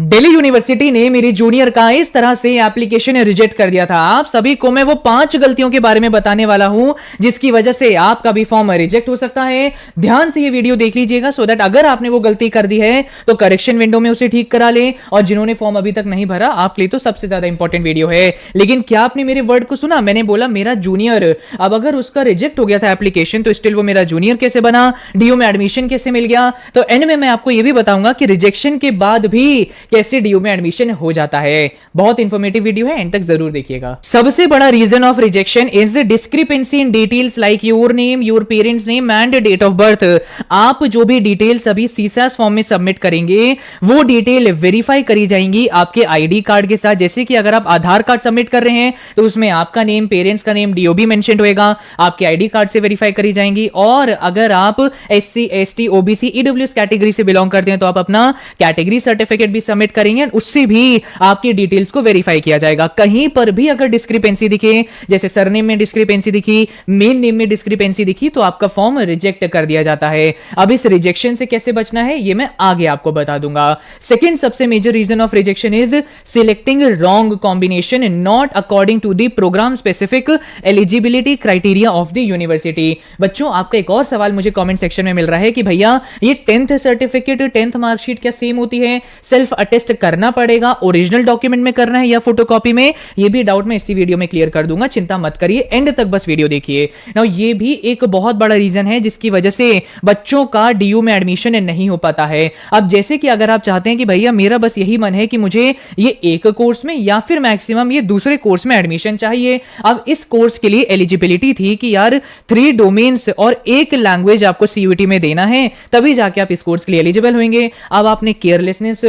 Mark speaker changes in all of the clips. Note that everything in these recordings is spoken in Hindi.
Speaker 1: दिल्ली यूनिवर्सिटी ने मेरे जूनियर का इस तरह से एप्लीकेशन रिजेक्ट कर दिया था। आप सभी को मैं वो 5 गलतियों के बारे में बताने वाला हूं जिसकी वजह से आपका भी फॉर्म रिजेक्ट हो सकता है। ध्यान से ये वीडियो देख लीजिएगा सो दैट अगर आपने वो गलती कर दी है तो करेक्शन विंडो में उसे ठीक करा ले, और जिन्होंने फॉर्म अभी तक नहीं भरा आपके लिए तो सबसे ज्यादा इंपॉर्टेंट वीडियो है। लेकिन क्या आपने मेरे वर्ड को सुना? मैंने बोला मेरा जूनियर। अब अगर उसका रिजेक्ट हो गया था एप्लीकेशन तो स्टिल वो मेरा जूनियर कैसे बना, डीयू में एडमिशन कैसे मिल गया? तो एंड में मैं आपको ये भी बताऊंगा कि रिजेक्शन के बाद भी कैसे डीयू में एडमिशन हो जाता है। बहुत इंफॉर्मेटिव वीडियो है, एंड तक जरूर देखिएगा। सबसे बड़ा reason of rejection is discrepancy in details like your name, your parents name and date of birth. आप जो भी डिटेल्स अभी सीसैस फॉर्म में सबमिट करेंगे वो डिटेल वेरीफाई करी जाएंगी आपके आईडी कार्ड के साथ। जैसे कि अगर आप आधार कार्ड सबमिट कर रहे हैं तो उसमें आपका नेम, पेरेंट्स का नेम, डीओ भी मेंशन होएगा, आपके आईडी कार्ड से वेरीफाई करी जाएंगी। और अगर आप SC, ST, OBC, EWS category से बिलोंग करते हैं तो आप अपना कैटेगरी सर्टिफिकेट भी सबमिट करेंगे, उससे भी आपकी डिटेल्स को वेरीफाई किया जाएगा। कहीं पर भी अगर डिस्क्रिपेंसी दिखे, जैसे सरनेम में डिस्क्रिपेंसी दिखी, मेन नेम में डिस्क्रिपेंसी दिखी, तो आपका फॉर्म रिजेक्ट कर दिया जाता है। अब इस रिजेक्शन से कैसे बचना है ये मैं आगे आपको बता दूंगा। सेकंड सबसे major reason of rejection is selecting wrong combination not according to the programme specific eligibility criteria of the university. बच्चों, आपका एक और सवाल मुझे कमेंट सेक्शन में मिल रहा है कि भैया ये 10th सर्टिफिकेट, 10th मार्कशीट क्या सेम होती है? सेल्फ अटेस्ट करना पड़ेगा, ओरिजिनल डॉक्यूमेंट में करना है या फोटोकॉपी में? ये भी डाउट मैं इसी वीडियो में क्लियर कर दूंगा, चिंता मत करिए, एंड तक बस वीडियो देखिए। नाउ ये भी एक बहुत बड़ा रीजन है जिसकी वजह से बच्चों का डीयू में एडमिशन नहीं हो पाता है। अब जैसे कि अगर आप चाहते हैं कि भैया मेरा बस यही मन है कि मुझे ये एक कोर्स में या फिर मैक्सिमम ये दूसरे कोर्स में एडमिशन चाहिए। अब इस कोर्स के लिए एलिजिबिलिटी थी कि यार 3 डोमेन्स और 1 लैंग्वेज आपको सीयूईटी में देना है, तभी जाके आप इस कोर्स के लिए एलिजिबल होंगे। अब आपने केयरलेसनेस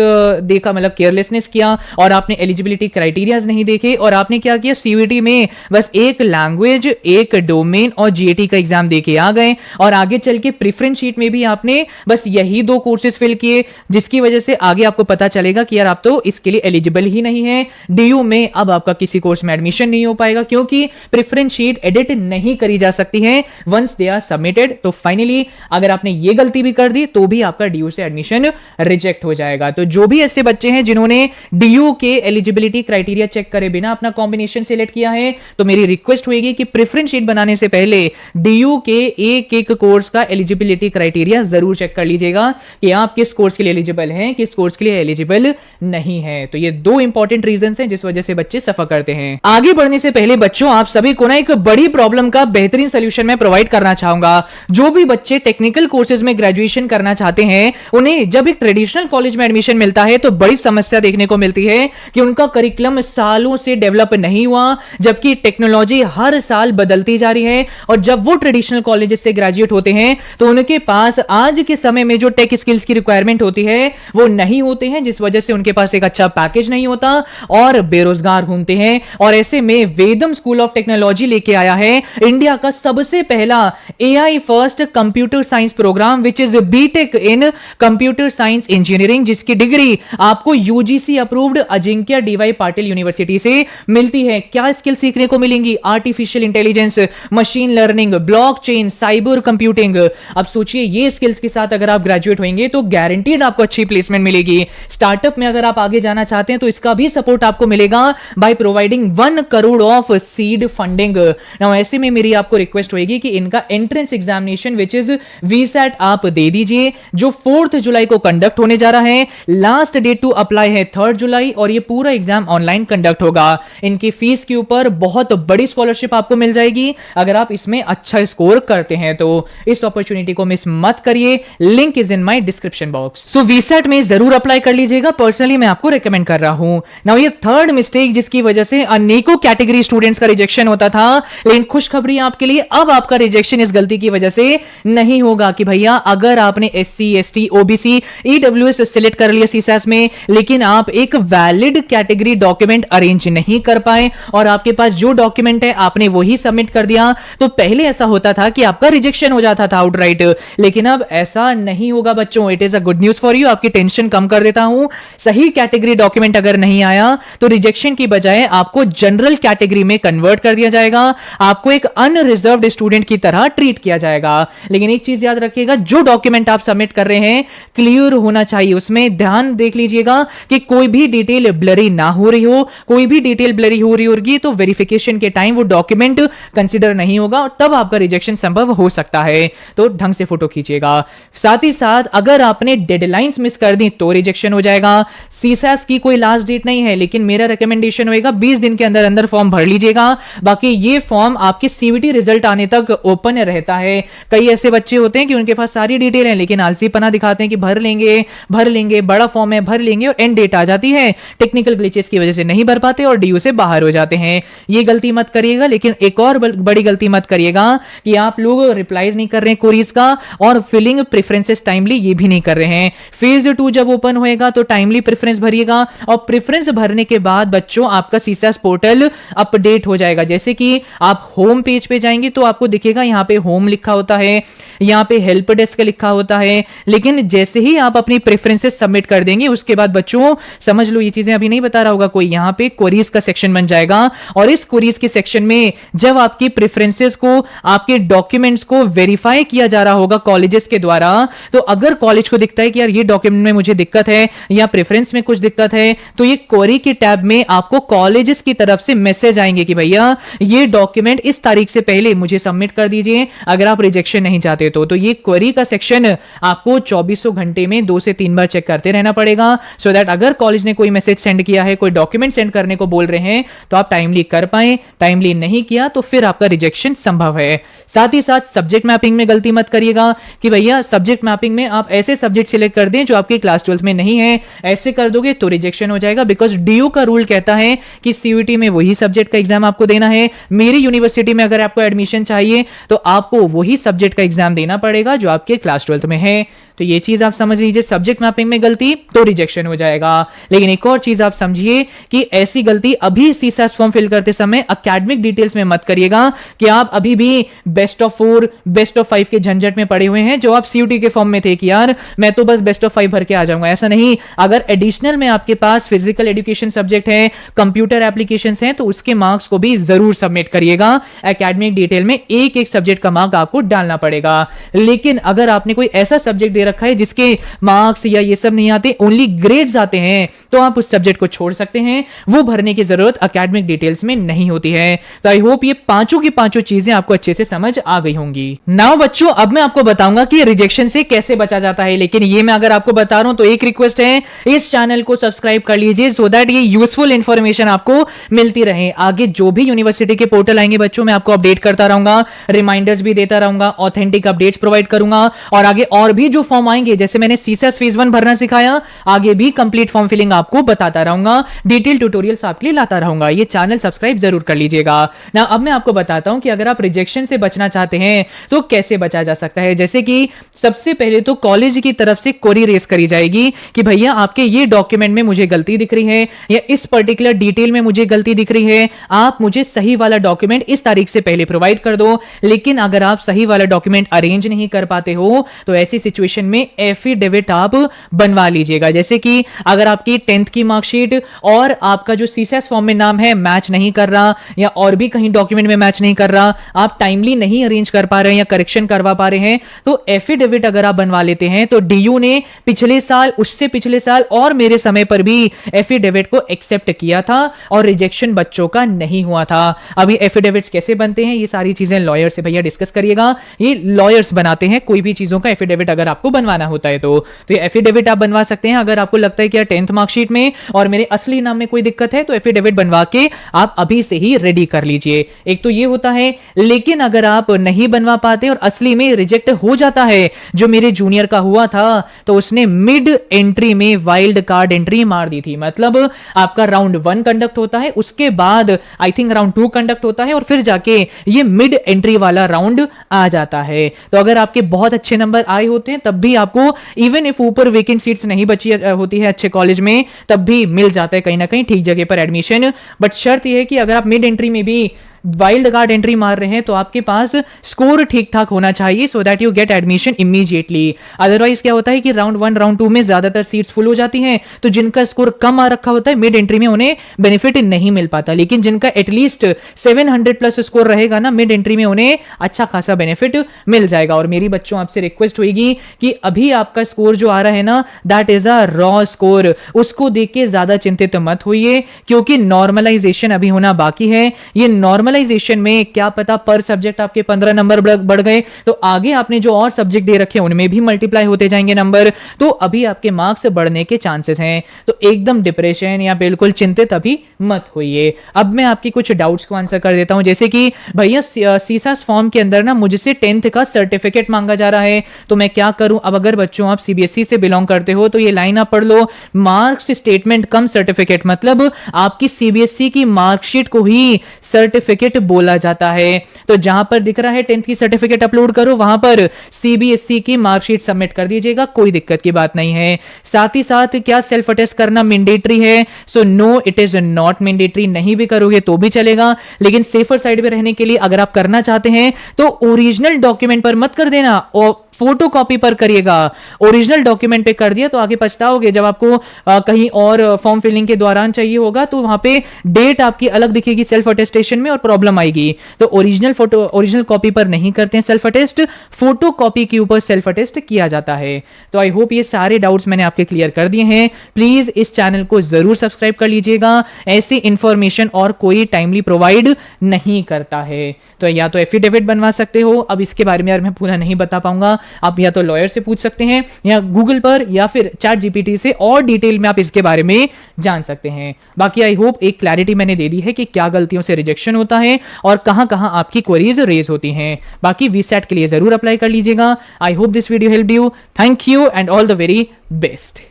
Speaker 1: देखा, मतलब केयरलेसनेस किया और आपने एलिजिबिलिटी क्राइटेरियाज नहीं देखे, और आपने क्या किया, सीयूईटी में बस 1 लैंग्वेज, 1 डोमेन और जीएटी का एग्जाम देके आ गए, और आगे चल के प्रेफरेंस शीट में भी आपने बस यही 2 कोर्सेज फिल किए, जिसकी वजह से आगे आपको पता चलेगा कि यार आप तो इसके लिए एलिजिबल ही नहीं है। डीयू में अब आपका किसी कोर्स में एडमिशन नहीं हो पाएगा क्योंकि प्रेफरेंस शीट एडिट नहीं करी जा सकती है वंस दे आर सबमिटेड। तो फाइनली अगर आपने ये गलती भी कर दी तो भी आपका डीयू से एडमिशन रिजेक्ट हो जाएगा। तो जो भी ऐसे बच्चे हैं जिन्होंने डीयू के एलिजिबिलिटी क्राइटेरिया चेक करे बिना अपना कॉम्बिनेशन सिलेक्ट किया है, तो मेरी रिक्वेस्ट होगी कि प्रेफरेंस शीट बनाने से पहले डीयू के एक कोर्स का एलिजिबिलिटी क्राइटेरिया जरूर चेक कर लीजिएगा कि आप किस कोर्स के लिए एलिजिबल हैं, किस कोर्स के लिए एलिजिबल नहीं है। तो ये 2 इंपॉर्टेंट रीजंस हैं जिस वजह से बच्चे सफर करते हैं। आगे बढ़ने से पहले बच्चों, आप सभी को ना एक बड़ी प्रॉब्लम का बेहतरीन सोल्यूशन मैं प्रोवाइड करना चाहूंगा। जो भी बच्चे टेक्निकल कोर्सेज में ग्रेजुएशन करना चाहते हैं, उन्हें जब एक ट्रेडिशनल कॉलेज में एडमिशन मिलता है तो बड़ी समस्या देखने को मिलती है कि उनका करिकुलम सालों से डेवलप नहीं हुआ, जबकि टेक्नोलॉजी हर साल बदलती जा रही है। और जब वो ट्रेडिशनल कॉलेजेस से ग्रेजुएट होते हैं तो उनके पास आज के समय में जो टेक स्किल्स की रिक्वायरमेंट होती है वो नहीं होते हैं, जिस वजह से उनके पास एक अच्छा पैकेज नहीं होता और बेरोजगार घूमते हैं। और ऐसे में वेदम स्कूल ऑफ टेक्नोलॉजी लेके आया है इंडिया का सबसे पहला AI first computer science programme which is B Tech in computer science engineering, जिसकी डिग्री आपको UGC approved Ajinkya DY Patil university से मिलती है। क्या स्किल सीखने को मिलेंगी? Artificial intelligence, machine learning, blockchain, cyber computing. अब सोचिए ये स्किल्स के साथ अगर आप ग्रेजुएट होंगे तो गारंटीड आपको अच्छी प्लेसमेंट मिलेगी। स्टार्टअप में अगर आप आगे जाना चाहते हैं तो इसका भी सपोर्ट आपको मिलेगा by providing 1 crore of seed funding. Now ऐसे में मेरी आपको रिक्वेस्ट होगी कि इनका entrance examination which is VSAT आप दे दीजिए, जो 4 जुलाई को कंडक्ट होने जा रहा है। लास्ट डेट टू अप्लाई है 3 जुलाई, और ये पूरा एग्जाम ऑनलाइन कंडक्ट होगा। इनकी फीस के ऊपर बहुत बड़ी स्कॉलरशिप आपको मिल जाएगी अगर आप इसमें अच्छा स्कोर करते हैं। तो इस अपॉर्चुनिटी को मिस मत करिए, link is in my description box. So VSAT में जरूर अप्लाई कर लीजिएगा, पर्सनली मैं आपको रेकमेंड कर रहा हूं। नाउ ये 3rd मिस्टेक जिसकी वजह से अनेकों कैटेगरी स्टूडेंट्स का रिजेक्शन होता था, लेकिन खुशखबरी आपके लिए, अब आपका रिजेक्शन इस गलती की वजह से नहीं होगा कि भैया अगर आपने SC, ST, OBC, EWS select कर लिया सीसैस में, लेकिन आप एक वैलिड कैटेगरी डॉक्यूमेंट अरेंज नहीं कर पाए और आपके पास जो डॉक्यूमेंट है आपने वही सबमिट कर दिया, तो पहले ऐसा होता था कि आपका रिजेक्शन हो जाता था आउटराइट, लेकिन अब ऐसा नहीं होगा बच्चों। It is a good news for you, आपकी टेंशन कम कर देता हूं। सही कैटेगरी डॉक्यूमेंट अगर नहीं आया तो रिजेक्शन की बजाय आपको जनरल कैटेगरी में कन्वर्ट कर दिया जाएगा, आपको एक अनरिजर्व्ड स्टूडेंट की तरह ट्रीट किया जाएगा। लेकिन एक चीज याद रखिएगा, जो डॉक्यूमेंट आप सबमिट कर रहे हैं क्लियर होना चाहिए, उसमें ध्यान देख लीजिएगा कि कोई भी डिटेल ब्लरी ना हो रही हो। कोई भी डिटेल ब्लरी हो रही होगी तो वेरिफिकेशन के टाइम वो डॉक्यूमेंट कंसीडर नहीं होगा और तब आपका रिजेक्शन संभव हो सकता है। तो ढंग से फोटो खींचिएगा। साथ ही साथ अगर आपने डेडलाइंस मिस कर दी तो रिजेक्शन हो जाएगा। सीसैस की कोई लास्ट डेट नहीं है, लेकिन मेरा रिकमेंडेशन होगा 20 दिन के अंदर अंदर फॉर्म भर लीजिएगा। बाकी ये फॉर्म आपके सीवीटी रिजल्ट आने तक ओपन रहता है। कई ऐसे बच्चे होते हैं कि उनके पास सारी डिटेल है लेकिन आलसीपना दिखाते हैं कि भर लेंगे, बड़ा फॉर्म है, भर लेंगे और एंड डेट आ जाती है, टेक्निकल ग्लिचेस की वजह से नहीं भर पाते और डीयू से बाहर हो जाते हैं। ये गलती मत करिएगा। लेकिन एक और बड़ी गलती मत करिएगा कि आप लोग रिप्लाईज नहीं कर रहे हैं क्वेरीज का और फिलिंग प्रेफरेंसेस टाइमली ये भी नहीं कर रहे हैं। फेज 2 जब ओपन होएगा तो टाइमली प्रेफरेंस भरिएगा और प्रेफरेंस भरने के बाद बच्चों आपका सीसैस पोर्टल अपडेट हो जाएगा। जैसे कि आप होम पेज पे जाएंगे तो आपको दिखेगा यहां पे होम लिखा होता है, यहां पे हेल्प डेस्क लिखा होता है। लेकिन जैसे ही आप अपनी प्रेफरेंसेस सबमिट कर देंगे उसके बाद बच्चों समझ लो, ये चीजें अभी नहीं बता रहा होगा कोई, यहां पे क्वेरीज का सेक्शन बन जाएगा और इस क्वेरीज के सेक्शन में जब आपकी प्रेफरेंसेस को, आपके डॉक्यूमेंट्स को वेरीफाई किया जा रहा होगा कॉलेजेस के द्वारा, तो अगर कॉलेज को दिखता है कि यार ये डॉक्यूमेंट में मुझे दिक्कत है या प्रेफरेंस में कुछ दिक्कत है, तो ये क्वेरी की टैब में आपको कॉलेजेस की तरफ से मैसेज आएंगे कि भैया ये डॉक्यूमेंट इस तारीख से पहले मुझे सबमिट कर दीजिए अगर आप रिजेक्शन नहीं चाहते तो ये क्वेरी का सेक्शन आपको 24 घंटे में 2 से 3 बार चेक करते रहना पड़ेगा, सो दैट अगर कॉलेज ने कोई मैसेज सेंड किया है, कोई डॉक्यूमेंट सेंड करने को बोल रहे हैं तो आप टाइमली कर पाए। टाइमली नहीं किया तो फिर आपका रिजेक्शन संभव है। साथ ही साथ सब्जेक्ट मैपिंग में गलती मत करिएगा कि भैया सब्जेक्ट मैपिंग में आप ऐसे सब्जेक्ट सिलेक्ट कर दें जो आपके क्लास 12 में नहीं है, ऐसे कर दोगे तो रिजेक्शन हो जाएगा। बिकॉज डीयू का रूल कहता है कि सीयूटी में वही सब्जेक्ट का एग्जाम आपको देना है। मेरी यूनिवर्सिटी में अगर आपको एडमिशन चाहिए तो आपको वही सब्जेक्ट का एग्जाम देना पड़ेगा जो आपके क्लास 12 में है। तो ये चीज आप समझ लीजिए, सब्जेक्ट मैपिंग में गलती तो रिजेक्शन हो जाएगा। लेकिन एक और चीज आप समझिए कि ऐसी गलती अभी सीसैस फॉर्म फिल करते समय एकेडमिक डिटेल्स में मत करिएगा कि आप अभी भी बेस्ट ऑफ 4, बेस्ट ऑफ 5 के झंझट में पड़े हुए हैं जो आप सीयूटी के फॉर्म में थे कि यार मैं तो बस बेस्ट ऑफ 5 भर के आ जाऊंगा। ऐसा नहीं, अगर एडिशनल में आपके पास फिजिकल एजुकेशन सब्जेक्ट है, कंप्यूटर एप्लीकेशंस हैं, तो उसके मार्क्स को भी जरूर सबमिट करिएगा। एकेडमिक डिटेल में एक एक सब्जेक्ट का मार्क आपको डालना पड़ेगा। लेकिन अगर आपने कोई ऐसा सब्जेक्ट दे रखा है जिसके मार्क्स या ये सब नहीं आते, ओनली ग्रेड्स आते हैं, तो आप उस सब्जेक्ट को छोड़ सकते हैं। वो भरने की जरूरत एकेडमिक डिटेल्स में नहीं होती है। तो आई होप ये पांचों की पांचों चीजें आपको अच्छे से समझ आ गई होंगी। नाउ बच्चों, अब मैं आपको बताऊंगा कि रिजेक्शन से कैसे बचा जाता है। लेकिन ये मैं अगर आपको बता रहा हूं तो एक रिक्वेस्ट है, इस चैनल को सब्सक्राइब कर लीजिए सो दैट ये यूजफुल इंफॉर्मेशन आपको मिलती रहे। आगे जो भी यूनिवर्सिटी के पोर्टल आएंगे बच्चों, मैं आपको अपडेट करता रहूंगा, रिमाइंडर्स भी देता रहूंगा, ऑथेंटिक अपडेट्स प्रोवाइड करूंगा और आगे और भी जो फॉर्म आएंगे, जैसे मैंने सीसैस फेज 1 भरना सिखाया, आगे भी कंप्लीट फॉर्म फिलिंग आपको बताता रहूंगा, डिटेल ट्यूटोरियल्स आपके लिए लाता रहूंगा। ये चैनल सब्सक्राइब जरूर कर लीजिएगा ना। अब मैं आपको बताता हूं कि अगर आप रिजेक्शन से बचना चाहते हैं तो कैसे बचा जा सकता है। जैसे कि सबसे पहले तो कॉलेज की तरफ से क्वेरी रेज करी जाएगी कि भैया आपके ये डॉक्यूमेंट में मुझे गलती दिख रही है या इस पर्टिकुलर डिटेल में मुझे गलती दिख रही है, आप मुझे सही वाला डॉक्यूमेंट इस तारीख से पहले प्रोवाइड कर दो। लेकिन अगर आप सही वाला डॉक्यूमेंट अरेंज नहीं कर पाते हो तो ऐसी सिचुएशन में एफिडेविट आप बनवा लीजिएगा। जैसे कि अगर आपकी 10th की मार्कशीट और आपका जो सीसैस फॉर्म में नाम है मैच नहीं कर रहा या और भी कहीं डॉक्यूमेंट में मैच नहीं कर रहा, आप टाइमली नहीं अरेंज कर पा रहे हैं या करेक्शन करवा पा रहे हैं, तो एफिडेविट अगर आप बनवा लेते हैं तो डीयू ने पिछले साल, उससे पिछले साल और मेरे समय पर भी एफिडेविट को एक्सेप्ट किया था और रिजेक्शन बच्चों का नहीं हुआ था। अभी एफिडेविट्स कैसे बनते हैं ये सारी चीजें लॉयर से भैया डिस्कस करिएगा। ये लॉयर्स बनाते हैं कोई भी चीजों का एफिडेविट अगर आपको बनवाना होता है तो ये एफिडेविट आप बनवा सकते हैं। अगर आपको लगता है कि 10th मार्कशीट में और मेरे असली नाम में कोई दिक्कत है तो एफिडेविट बनवा के आप अभी से ही रेडी कर लीजिए। एक तो ये होता है। लेकिन अगर आप नहीं बनवा पाते और असली में रिजेक्ट हो जाता है, जो मेरे जूनियर का हुआ था, तो उसने मिड एंट्री में वाइल्ड कार्ड एंट्री मार दी थी। मतलब आपका राउंड 1 कंडक्ट होता है, उसके बाद आई थिंक राउंड 2 कंडक्ट होता है और फिर जाके ये मिड एंट्री वाला राउंड आ जाता है। तो अगर आपके बहुत अच्छे नंबर आए होते हैं तब भी आपको, इवन इफ ऊपर वेकेंट सीट्स नहीं बची होती है अच्छे कॉलेज में, तब भी मिल जाता है कहीं ना कहीं ठीक जगह पर एडमिशन। बट शर्त यह है कि अगर आप मिड एंट्री में भी वाइल्ड कार्ड एंट्री मार रहे हैं तो आपके पास स्कोर ठीक ठाक होना चाहिए so that you get admission immediately. Otherwise क्या होता है कि राउंड 1 राउंड 2 में ज्यादातर सीट्स फुल हो जाती हैं, तो जिनका स्कोर कम आ रखा होता है मिड एंट्री में उन्हें बेनिफिट नहीं मिल पाता, लेकिन जिनका एटलीस्ट 700 प्लस स्कोर रहेगा ना मिड एंट्री में उन्हें अच्छा खासा बेनिफिट मिल जाएगा। और मेरी बच्चों आपसे रिक्वेस्ट होगी कि अभी आपका स्कोर जो आ रहा है ना that is a raw score, उसको देख के ज्यादा चिंतित मत होइए क्योंकि नॉर्मलाइजेशन अभी होना बाकी है। ये नॉर्मलाइजेशन में क्या पता पर सब्जेक्ट आपके 15 नंबर बढ़ गए तो आगे आपने जो और सब्जेक्ट दे रखे हैं उनमें भी मल्टीप्लाई होते जाएंगे नंबर, तो अभी आपके मार्क्स बढ़ने के चांसेस हैं। तो एकदम डिप्रेशन या बिल्कुल चिंतित अभी मत होइए। अब मैं आपकी कुछ डाउट्स को आंसर कर देता हूं, जैसे कि भैया सीसास फॉर्म के अंदर ना मुझसे 10th का सर्टिफिकेट मांगा जा रहा है तो मैं क्या करूं। अब अगर बच्चों आप सीबीएसई से बिलोंग करते हो तो ये लाइन आप पढ़ लो, मार्क्स स्टेटमेंट कम सर्टिफिकेट, मतलब आपकी सीबीएसई की मार्कशीट को ही सर्टिफिकेट बोला जाता है। तो जहां पर दिख रहा है 10th की सर्टिफिकेट अपलोड करो वहां पर सीबीएसई की मार्कशीट सबमिट कर दीजिएगा, कोई दिक्कत की बात नहीं है। साथ ही साथ क्या सेल्फ अटेस्ट करना मैंडेटरी है? So no it is not mandatory, नहीं भी करोगे तो भी चलेगा, लेकिन सेफर साइड पे रहने के लिए अगर आप करना चाहते हैं तो ओरिजिनल डॉक्यूमेंट पर मत कर देना और फोटो कॉपी पर करिएगा। ओरिजिनल डॉक्यूमेंट पे कर दिया तो आगे पछताओगे, जब आपको कहीं और फॉर्म फिलिंग के दौरान चाहिए होगा तो वहां पे डेट आपकी अलग दिखेगी सेल्फ अटेस्टेशन में और प्रॉब्लम आएगी। तो ओरिजिनल कॉपी पर नहीं करते हैं सेल्फ अटेस्ट, फोटो कॉपी के ऊपर सेल्फ अटेस्ट किया जाता है। तो आई होप ये सारे डाउट्स मैंने आपके क्लियर कर दिए हैं। प्लीज इस चैनल को जरूर सब्सक्राइब कर लीजिएगा, ऐसी इंफॉर्मेशन और कोई टाइमली प्रोवाइड नहीं करता है। तो या तो एफिडेविट बनवा सकते हो, अब इसके बारे में यार मैं पूरा नहीं बता पाऊंगा, आप या तो लॉयर से पूछ सकते हैं या गूगल पर या फिर चैट जीपीटी से और डिटेल में आप इसके बारे में जान सकते हैं। बाकी आई होप एक क्लैरिटी मैंने दे दी है कि क्या गलतियों से रिजेक्शन होता है और कहां कहां आपकी क्वेरीज रेज होती हैं। बाकी वीसैट के लिए जरूर अप्लाई कर लीजिएगा। I hope this video help you. Thank you and all the very best.